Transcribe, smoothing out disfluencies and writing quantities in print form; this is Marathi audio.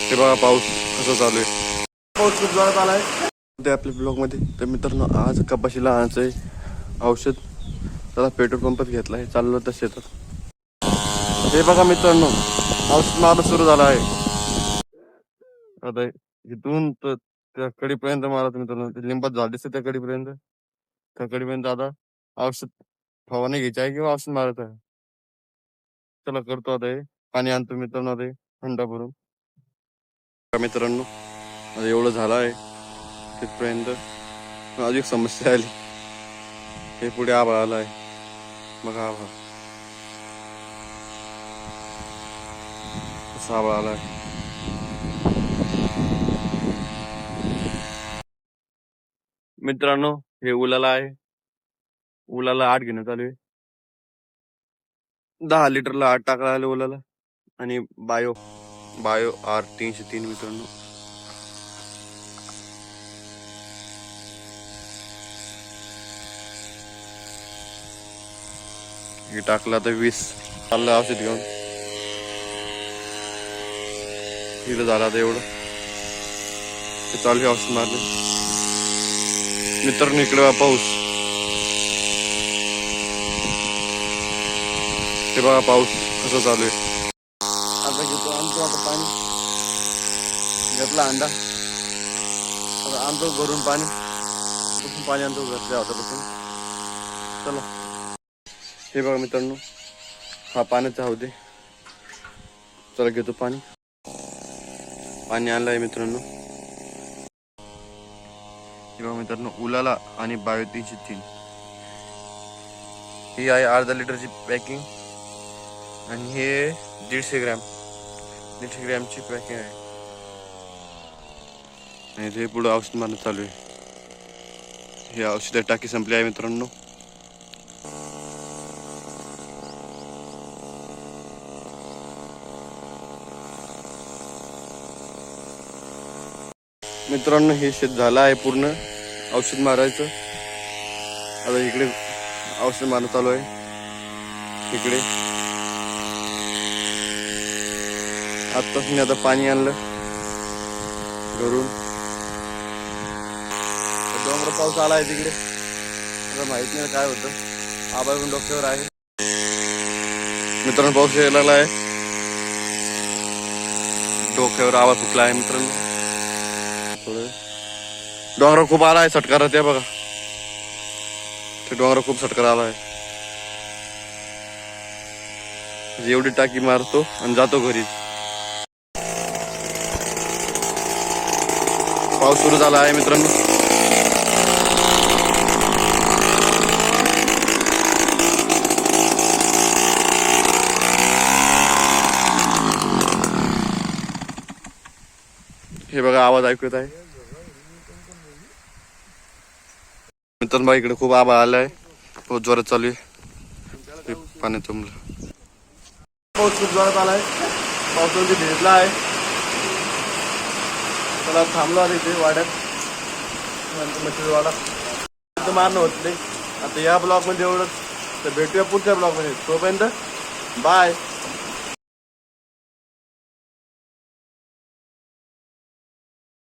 हे बघा पाऊस कसा चालू आहे. पाऊस खूप जोरात आलाय ते आपल्या ब्लॉग मध्ये. तर मित्रांनो आज कपाशीला आणायचंय औषध. त्याला पेट्रोल पंपात घेतलाय, चाललो तर शेतात. हे बघा मित्रांनो औषध मारा सुरू झाला आहे. आता इथून तर त्या कडीपर्यंत मारा मित्रांनो. लिंबात झाड दिसते त्या कडीपर्यंत. त्या कडीपर्यंत आता औषध फवारणी घ्यायची आहे किंवा औषध मारायचं आहे. चला करतो आता हे. पाणी आणतो मित्रांनो आता थंडा भरून. मित्रांनो आता एवढं झालं आहे तिथपर्यंत. अजून समस्या आली. हे पुढे आभाळ आला आहे. मग आभाळ कसा आभाळ आला आहे. मित्रांनो हे उलाला आहे. उलाला 8 घेणं चालू आहे. 10 लिटरला 8 टाकायला आले उलाला. आणि बायो बायो R303 मित्रांनो. हे टाकलं तर 20. चाललं औषध घेऊन. इथं झालं आता एवढं. ते चालू आहे औषध मारलं. मित्रांनो इकडे पाऊस. हे बघा पाऊस कसा चालू आहे. आता घेतो आणतो आता पाणी. घेतला अंडा. आता आणतो भरून पाणी. पाणी आणतो घरच्या हातापासून. चला हे बघा मित्रांनो हा पाण्याचा हौद. चला घेतो पाणी. पाणी आणलं आहे मित्रांनो. हे बघा मित्रांनो उलाला आणि बायो 303. ही आहे अर्धा लिटरची पॅकिंग. आणि हे 150 ग्रॅम 150 ग्रॅमची पॅकिंग आहे. आणि ते पुढे औषध मारणं चालू आहे. हे औषध टाकी संपली आहे मित्रांनो. मित्रांनो हे शेत झालं आहे पूर्ण औषध मारायचं. आता इकडे औषध मारणं चालू आहे. इकडे आत्ताच मी आता पाणी आणलं घरून. डोंगर पाऊस आला आहे तिकडे. आता माहित नाही काय होतं. आभाळ पण डोक्यावर आहे. मित्रांनो पाऊस यायला लागला आहे. डोक्यावर आवाज फुटला आहे मित्रांनो. थोडं डोंगर खूप आला आहे. सटकारा ते बघा. ते डोंगर खूप सटकारा आला आहे. एवढी टाकी मारतो आणि जातो घरी. पाऊस सुरू झाला आहे मित्रांनो. हे बघा आवाज ऐकू येत आहे मित्रांनो. इकडे खूप आभाळ आलाय. बहुत जोरात चालू आहे. पाणी तुंबलं. पाऊस खूप जोरात आलाय. पावसामध्ये भिजला आहे. त्याला थांबलो आहे इथे वाड्यात. मच्छीवाडा इथं मारणं होत नाही. आता या ब्लॉग मध्ये एवढंच. तर भेटूया पुढच्या ब्लॉग मध्ये. तोपर्यंत बाय.